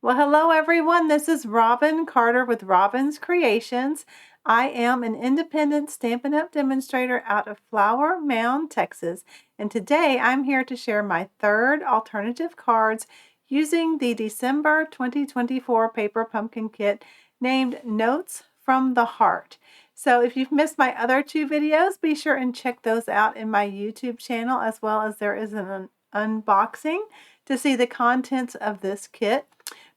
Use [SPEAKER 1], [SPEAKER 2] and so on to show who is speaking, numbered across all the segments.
[SPEAKER 1] Well, hello everyone. This is Robin Carter with Robin's Creations. I am an independent Stampin' Up! Demonstrator out of Flower Mound, Texas. And today I'm here to share my third alternative cards using the December 2024 paper pumpkin kit named Notes from the Heart. So if you've missed my other two videos, be sure and check those out in my YouTube channel, as well as there is an unboxing to see the contents of this kit.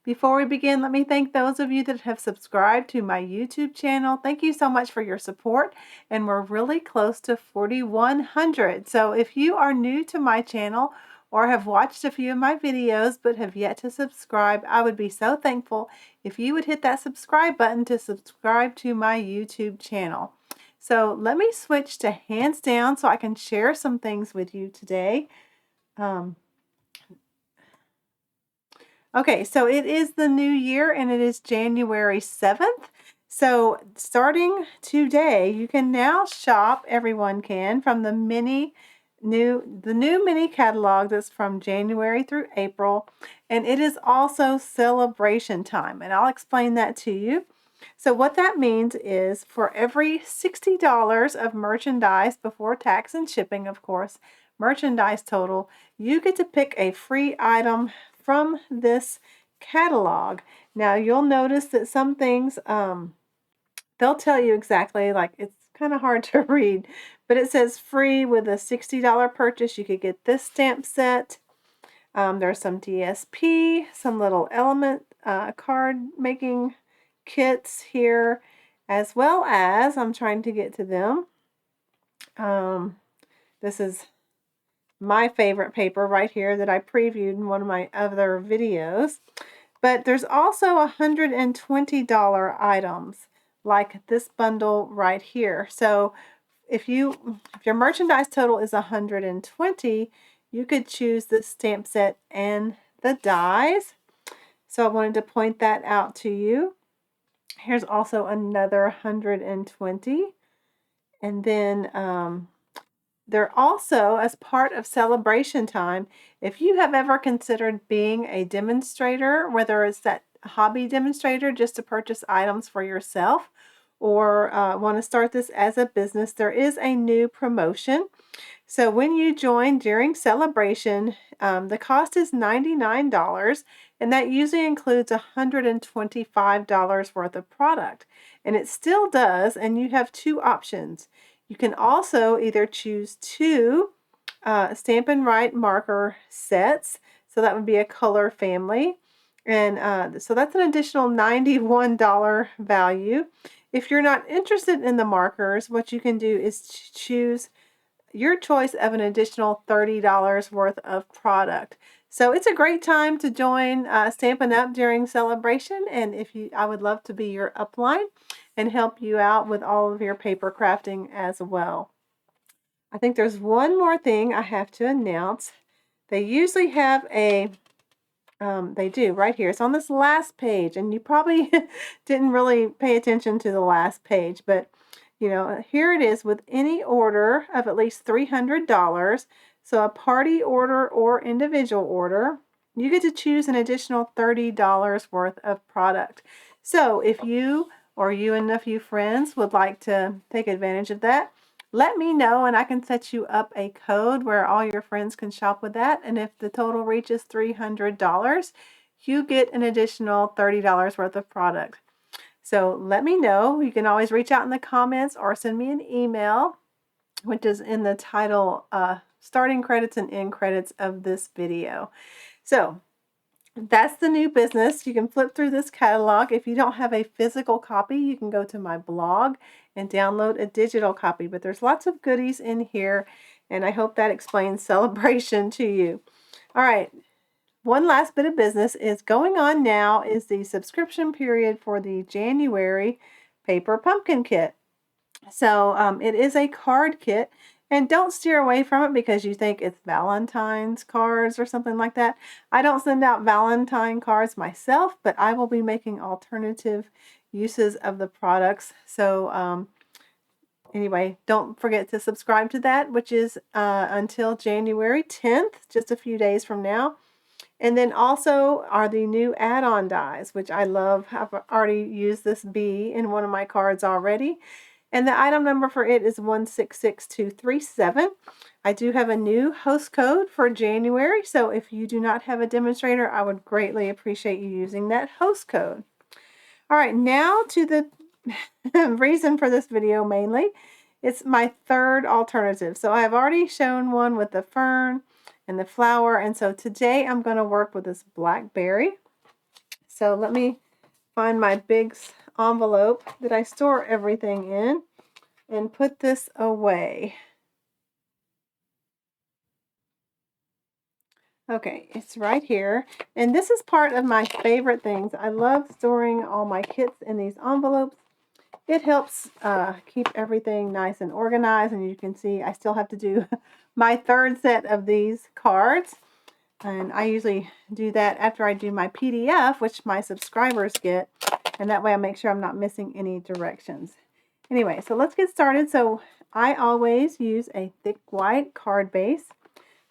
[SPEAKER 1] Before we begin, let me thank those of you that have subscribed to my YouTube channel. Thank you so much for your support, and we're really close to 4,100. So if you are new to my channel or have watched a few of my videos but have yet to subscribe, I would be so thankful if you would hit that subscribe button to subscribe to my YouTube channel. So let me switch to hands down so I can share some things with you today. Okay, so it is the new year and it is January 7th. So starting today, you can now shop, everyone can, from the new mini catalog that's from January through April. And it is also celebration time, and I'll explain that to you. So what that means is for every $60 of merchandise before tax and shipping, of course, merchandise total, you get to pick a free item from this catalog. Now you'll notice that some things they'll tell you exactly, like it's kind of hard to read, but it says free with a $60 purchase. You could get this stamp set. There's some DSP, some little element card making kits here, as well as I'm trying to get to them. This is my favorite paper right here that I previewed in one of my other videos. But there's also $120 items like this bundle right here. So if your merchandise total is $120, you could choose the stamp set and the dies. So I wanted to point that out to you. Here's also another 120. And then they're also, as part of celebration time, if you have ever considered being a demonstrator, whether it's that hobby demonstrator just to purchase items for yourself, or want to start this as a business, there is a new promotion. So when you join during celebration, the cost is $99, and that usually includes $125 worth of product. And it still does, and you have two options. You can also either choose two Stampin' Write marker sets, so that would be a color family, and so that's an additional $91 value. If you're not interested in the markers, what you can do is choose your choice of an additional $30 worth of product. So it's a great time to join Stampin' Up! During celebration, and I would love to be your upline and help you out with all of your paper crafting as well. I think there's one more thing I have to announce. They usually have they do right here. It's on this last page, and you probably didn't really pay attention to the last page, but here it is with any order of at least $300. So a party order or individual order, you get to choose an additional $30 worth of product. So if you or you and a few friends would like to take advantage of that, let me know and I can set you up a code where all your friends can shop with that. And if the total reaches $300, you get an additional $30 worth of product. So let me know. You can always reach out in the comments or send me an email, which is in the title, starting credits and end credits of this video. So that's the new business. You can flip through this catalog. If you don't have a physical copy, you can go to my blog and download a digital copy. But there's lots of goodies in here, and I hope that explains celebration to you. All right. One last bit of business is going on now is the subscription period for the January paper pumpkin kit. So it is a card kit, and don't steer away from it because you think it's Valentine's cards or something like that. I don't send out Valentine cards myself, but I will be making alternative uses of the products. So anyway, don't forget to subscribe to that, which is until January 10th, just a few days from now. And then also are the new add-on dies, which I love. I've already used this bee in one of my cards already. And the item number for it is 166237. I do have a new host code for January, so if you do not have a demonstrator, I would greatly appreciate you using that host code. All right, now to the reason for this video mainly. It's my third alternative. So I have already shown one with the fern and the flower, and so today I'm going to work with this blackberry. So let me find my big envelope that I store everything in and put this away. Okay, it's right here. And this is part of my favorite things. I love storing all my kits in these envelopes. It helps keep everything nice and organized. And you can see I still have to do my third set of these cards. And I usually do that after I do my PDF, which my subscribers get. And that way I make sure I'm not missing any directions. Anyway, so let's get started. So I always use a thick white card base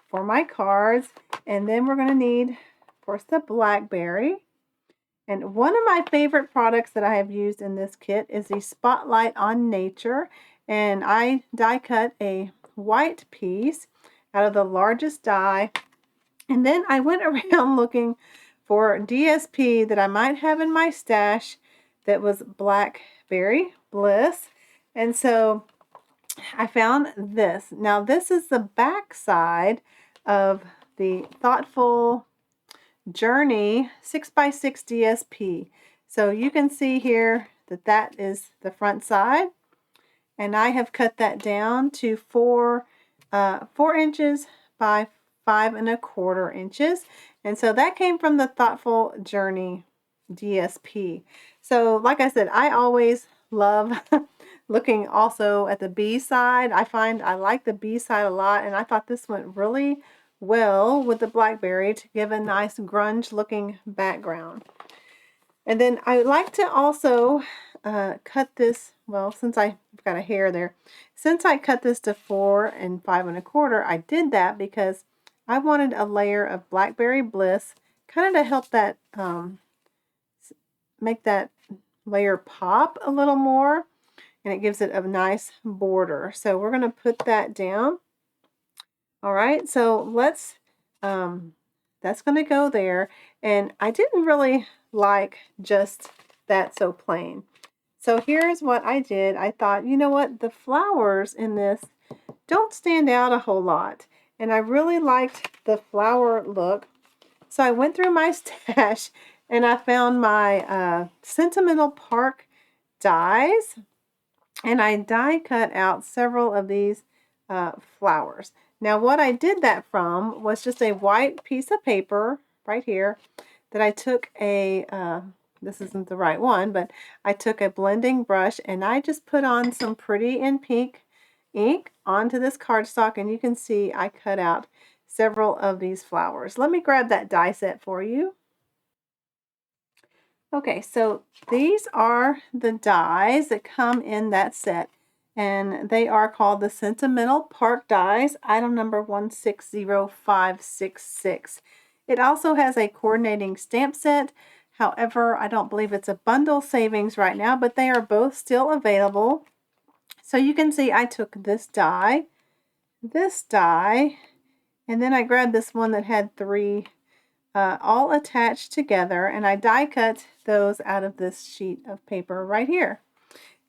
[SPEAKER 1] for my cards. And then we're going to need, of course, the blackberry. And one of my favorite products that I have used in this kit is the Spotlight on Nature. And I die cut a white piece out of the largest die. And then I went around looking for DSP that I might have in my stash that was Blackberry Bliss. And so I found this. Now this is the back side of the Thoughtful Journey 6x6 DSP. So you can see here that that is the front side. And I have cut that down to 4 inches by 5¼ inches. And so that came from the Thoughtful Journey DSP. So like I said, I always love looking also at the B side. I find I like the B side a lot, and I thought this went really well with the blackberry to give a nice grunge looking background. And then I like to also cut this, well, since I've got a hair there, since I cut this to 4 and 5¼ I did that because I wanted a layer of Blackberry Bliss kind of to help that make that layer pop a little more, and it gives it a nice border. So we're going to put that down. All right, so let's that's going to go there. And I didn't really like just that so plain. So here's what I did. I thought, you know what, the flowers in this don't stand out a whole lot. And I really liked the flower look. So I went through my stash and I found my Sentimental Park dies. And I die cut out several of these flowers. Now what I did that from was just a white piece of paper right here that I took a, this isn't the right one, but I took a blending brush and I just put on some pretty in pink ink onto this cardstock, and you can see I cut out several of these flowers. Let me grab that die set for you. Okay, so these are the dies that come in that set, and they are called the Sentimental Park dies, item number 160566. It also has a coordinating stamp set. However, I don't believe it's a bundle savings right now, but they are both still available. So you can see I took this die, and then I grabbed this one that had 3 all attached together, and I die cut those out of this sheet of paper right here.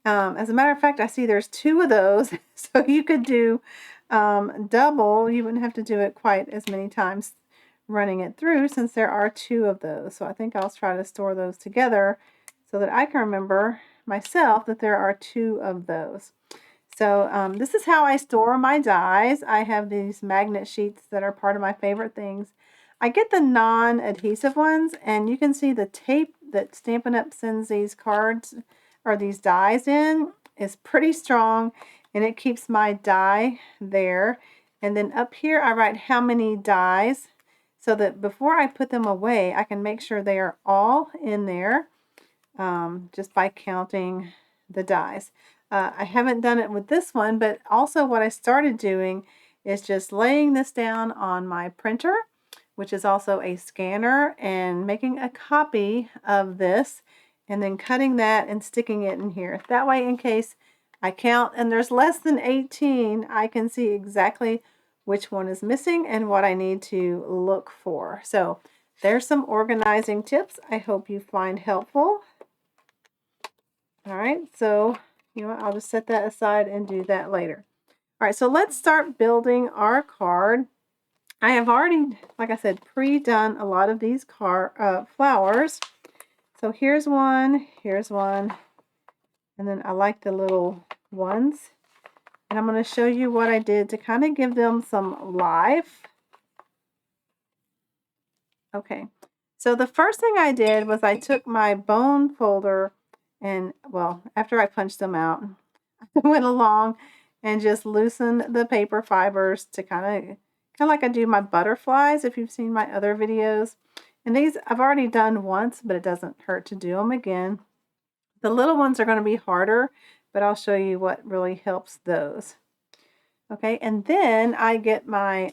[SPEAKER 1] As a matter of fact, I see there's 2 of those, so you could do double. You wouldn't have to do it quite as many times running it through, since there are 2 of those. So I think I'll try to store those together so that I can remember myself that there are 2 of those. So this is how I store my dies. I have these magnet sheets that are part of my favorite things. I get the non-adhesive ones, and you can see the tape that Stampin' Up! Sends these cards or these dies in is pretty strong, and it keeps my die there. And then up here I write how many dies, so that before I put them away I can make sure they are all in there just by counting the dies. I haven't done it with this one, but also what I started doing is just laying this down on my printer which is also a scanner, and making a copy of this and then cutting that and sticking it in here. That way, in case I count and there's less than 18, I can see exactly which one is missing and what I need to look for. So there's some organizing tips I hope you find helpful. All right, so you know what, I'll just set that aside and do that later. All right, so let's start building our card. I have already, like I said, pre-done a lot of these flowers. So here's one, and then I like the little ones. And I'm going to show you what I did to kind of give them some life. Okay, so the first thing I did was I took my bone folder and, well, after I punched them out, I went along and just loosened the paper fibers to kind of like I do my butterflies, if you've seen my other videos. And these I've already done once, but it doesn't hurt to do them again. The little ones are going to be harder, but I'll show you what really helps those. Okay, and then I get my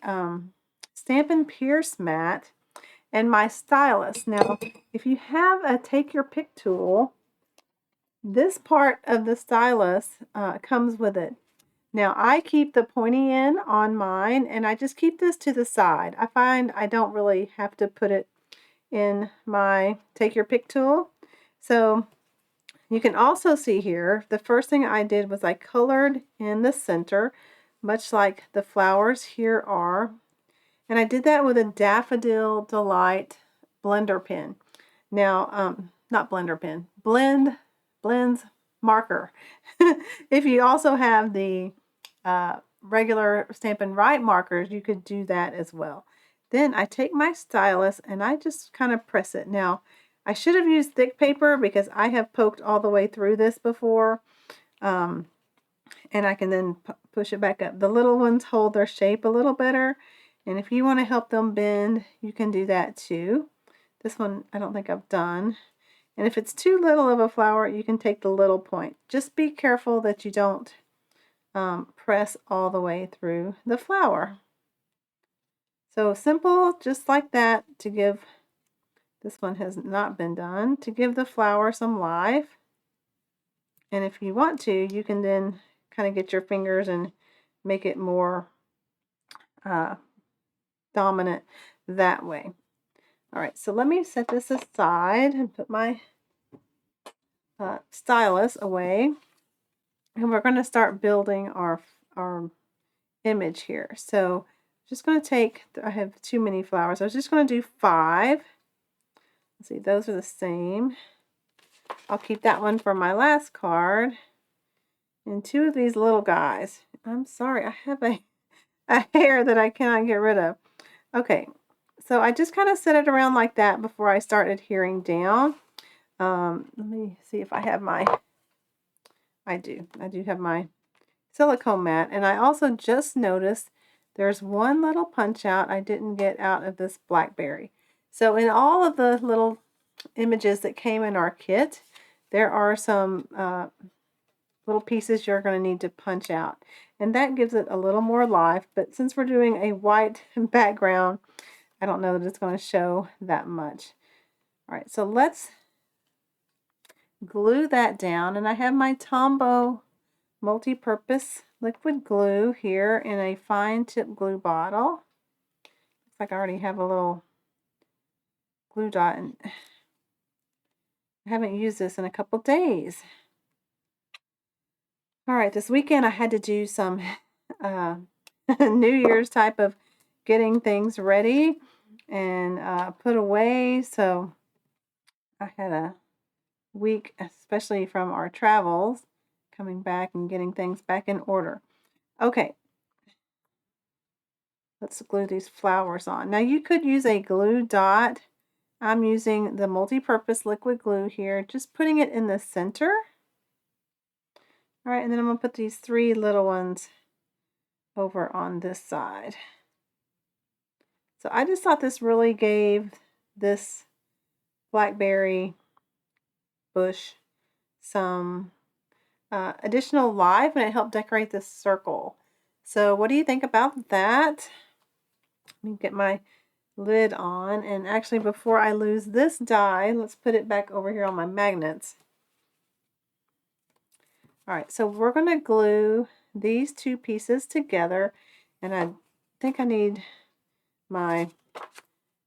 [SPEAKER 1] Stampin' Pierce mat and my stylus. Now, if you have a take your pick tool, this part of the stylus comes with it. Now, I keep the pointy end on mine, and I just keep this to the side. I find I don't really have to put it in my take your pick tool. So you can also see here, the first thing I did was I colored in the center, much like the flowers here are. And I did that with a Daffodil Delight blender pen. Now, not blender pen, blends marker. If you also have the regular Stampin' Write markers, you could do that as well. Then I take my stylus and I just kind of press it. Now, I should have used thick paper because I have poked all the way through this before. And I can then push it back up. The little ones hold their shape a little better. And if you want to help them bend, you can do that too. This one I don't think I've done. And if it's too little of a flower, you can take the little point. Just be careful that you don't press all the way through the flower. So simple, just like that, to give, this one has not been done, to give the flower some life. And if you want to, you can then kind of get your fingers and make it more dominant that way. All right, so let me set this aside and put my stylus away. And we're going to start building our image here. So just going to take, I have too many flowers. I was just going to do 5. Let's see, those are the same. I'll keep that one for my last card. And 2 of these little guys. I'm sorry, I have a hair that I cannot get rid of. Okay, so I just kind of set it around like that before I start adhering down. Let me see if I have my, I do have my silicone mat. And I also just noticed there's one little punch out I didn't get out of this Blackberry. So in all of the little images that came in our kit, there are some little pieces you're going to need to punch out. And that gives it a little more life. But since we're doing a white background, I don't know that it's going to show that much. All right, so let's glue that down. And I have my Tombow multi-purpose liquid glue here in a fine tip glue bottle. Looks like I already have a little glue dot, and I haven't used this in a couple days. All right, this weekend I had to do some New Year's type of getting things ready and put away. So I had a week, especially from our travels, coming back and getting things back in order. Okay, let's glue these flowers on. Now you could use a glue dot. I'm using the multi-purpose liquid glue here, just putting it in the center. All right, and then I'm going to put these 3 little ones over on this side. So I just thought this really gave this Blackberry bush some additional life, and it helped decorate this circle. So what do you think about that? Let me get my lid on. And actually, before I lose this die, let's put it back over here on my magnets. All right, so we're going to glue these two pieces together, and I think I need my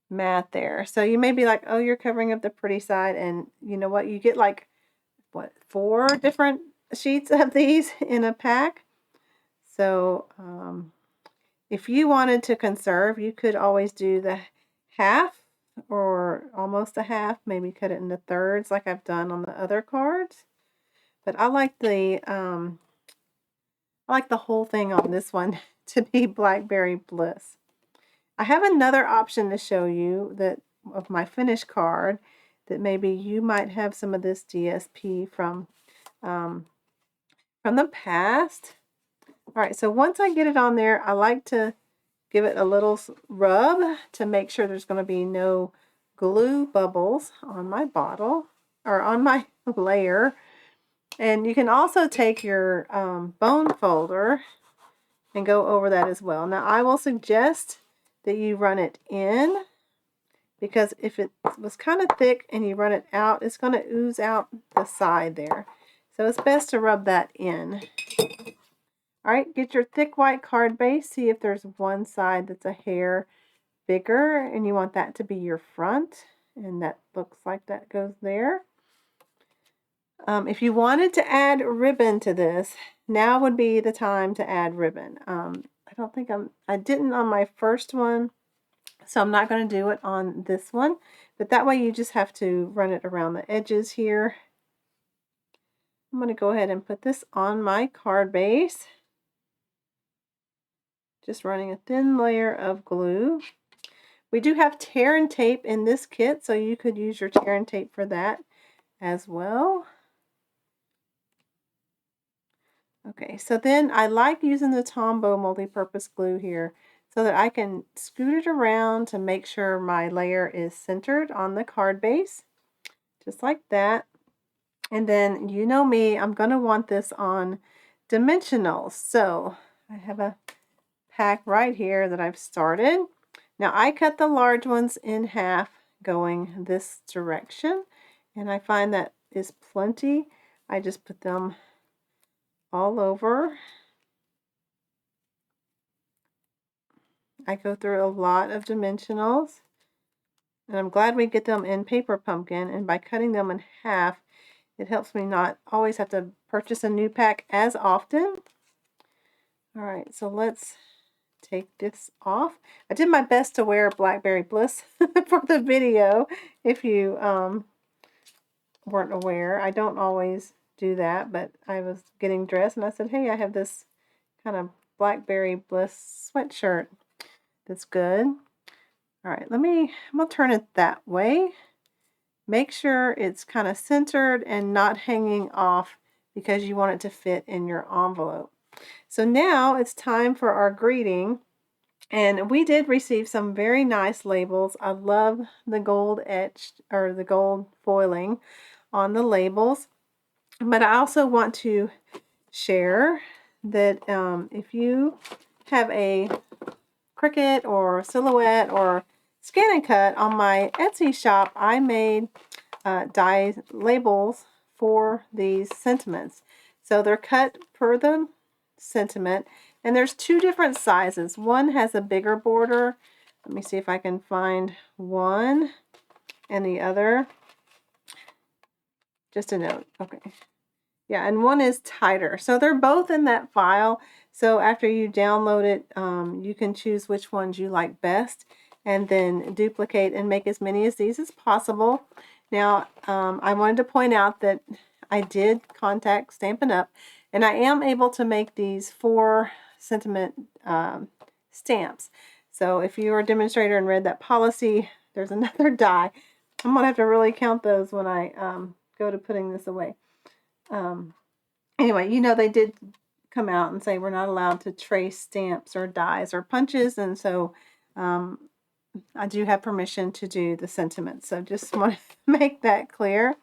[SPEAKER 1] mat there. So you may be like, oh, you're covering up the pretty side, and you know what? You get like, what, 4 different sheets of these in a pack. So if you wanted to conserve, you could always do the half or almost a half, maybe cut it into thirds like I've done on the other cards. But I like the whole thing on this one to be Blackberry Bliss. I have another option to show you that of my finished card that maybe you might have some of this DSP from the past. All right, so once I get it on there, I like to give it a little rub to make sure there's going to be no glue bubbles on my bottle or on my layer. And you can also take your bone folder and go over that as well. Now I will suggest that you run it in, because if it was kind of thick and you run it out, it's going to ooze out the side there. So it's best to rub that in. All right, get your thick white card base. See if there's one side that's a hair bigger, and you want that to be your front, and that looks like that goes there. If you wanted to add ribbon to this, now would be the time to add ribbon. I don't think I didn't on my first one, so I'm not going to do it on this one, but that way you just have to run it around the edges here. I'm going to go ahead and put this on my card base. Just running a thin layer of glue. We do have tear and tape in this kit, so you could use your tear and tape for that as well. Okay, so then I like using the Tombow multi-purpose glue here so that I can scoot it around to make sure my layer is centered on the card base, just like that. And then, you know me, I'm going to want this on dimensionals. So I have a pack right here that I've started. Now I cut the large ones in half going this direction, and I find that is plenty. I just put them all over. I go through a lot of dimensionals, and I'm glad we get them in Paper Pumpkin, and by cutting them in half, it helps me not always have to purchase a new pack as often. All right, so let's take this off. I did my best to wear Blackberry Bliss for the video, if you weren't aware. I don't always do that, but I was getting dressed and I said, hey, I have this kind of Blackberry Bliss sweatshirt that's good. All right, I'm gonna turn it that way. Make sure it's kind of centered and not hanging off, because you want it to fit in your envelope. So now it's time for our greeting. And we did receive some very nice labels. I love the gold etched, or the gold foiling on the labels. But I also want to share that if you have a Cricut or Silhouette or Scan and Cut, on my Etsy shop, I made die labels for these sentiments. So they're cut per the sentiment, and there's 2 different sizes. One has a bigger border. Let me see if I can find one, and the other, just a note. Okay. Yeah, and one is tighter. So they're both in that file. So after you download it, you can choose which ones you like best, and then duplicate and make as many of these as possible. Now, I wanted to point out that I did contact Stampin' Up, and I am able to make these 4 sentiment stamps. So if you are a demonstrator and read that policy, there's another die. I'm going to have to really count those when I go to putting this away. Anyway, you know, they did come out and say we're not allowed to trace stamps or dies or punches, and so I do have permission to do the sentiments. So just want to make that clear.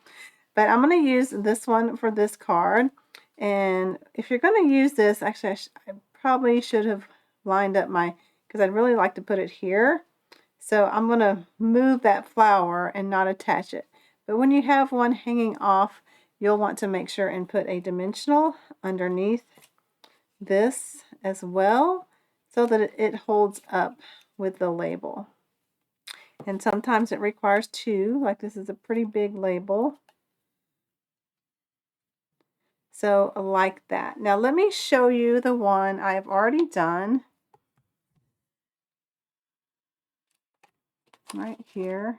[SPEAKER 1] But I'm going to use this one for this card. And if you're going to use this, actually I probably should have lined up my, because I'd really like to put it here. So I'm going to move that flower and not attach it. But when you have one hanging off, you'll want to make sure and put a dimensional underneath this as well, so that it holds up with the label. And sometimes it requires two, like this is a pretty big label. So like that. Now let me show you the one I've already done. Right here.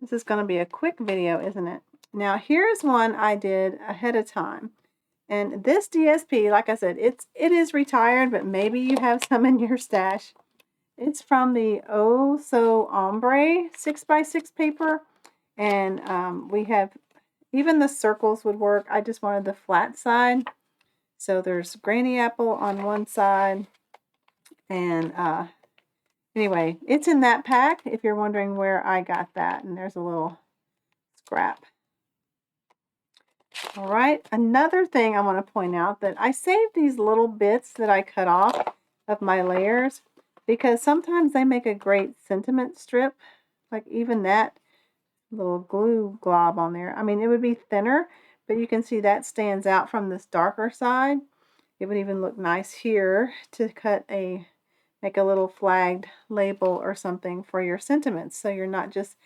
[SPEAKER 1] This is going to be a quick video, isn't it? Now here's one I did ahead of time. And this DSP, like I said, it is retired, but maybe you have some in your stash. It's from the Oh So Ombre 6x6 paper. And we have, even the circles would work. I just wanted the flat side. So there's granny apple on one side. And anyway, it's in that pack if you're wondering where I got that. And there's a little scrap. All right, another thing I want to point out, that I saved these little bits that I cut off of my layers because sometimes they make a great sentiment strip. Like even that little glue glob on there. I mean, it would be thinner, but you can see that stands out from this darker side. It would even look nice here to make a little flagged label or something for your sentiments, so you're not just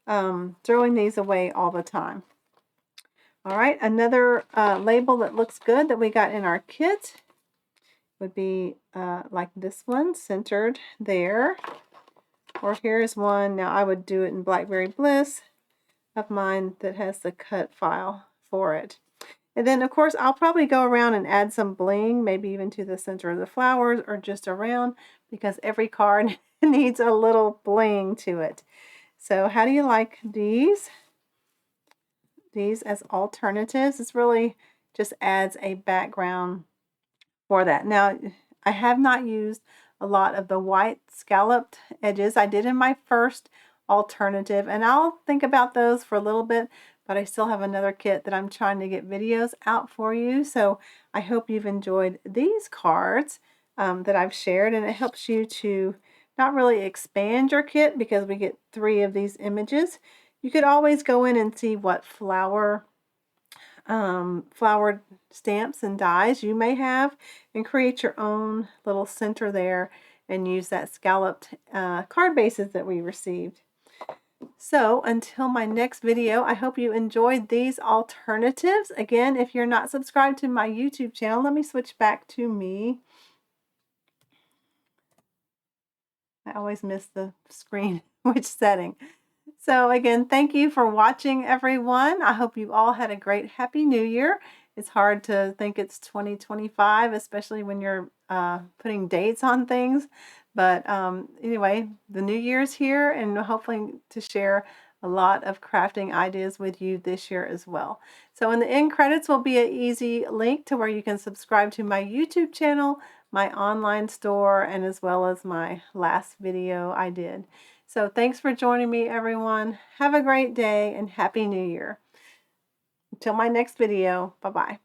[SPEAKER 1] throwing these away all the time. All right, another label that looks good that we got in our kit would be like this one, centered there. Or here's one, now I would do it in Blackberry Bliss of mine that has the cut file for it. And then of course I'll probably go around and add some bling, maybe even to the center of the flowers or just around, because every card needs a little bling to it. So how do you like these? These as alternatives. This really just adds a background for that. Now, I have not used a lot of the white scalloped edges. I did in my first alternative, and I'll think about those for a little bit, but I still have another kit that I'm trying to get videos out for you. So I hope you've enjoyed these cards that I've shared, and it helps you to not really expand your kit because we get 3 of these images. You could always go in and see what flowered stamps and dies you may have and create your own little center there and use that scalloped card bases that we received. So until my next video, I hope you enjoyed these alternatives. Again, if you're not subscribed to my YouTube channel, let me switch back to me. I always miss the screen, which setting. So again, thank you for watching, everyone. I hope you all had a great Happy New Year. It's hard to think it's 2025, especially when you're putting dates on things. But anyway, the new year's here, and hopefully to share a lot of crafting ideas with you this year as well. So in the end credits will be an easy link to where you can subscribe to my YouTube channel, my online store, and as well as my last video I did. So thanks for joining me, everyone. Have a great day and Happy New Year. Until my next video, bye-bye.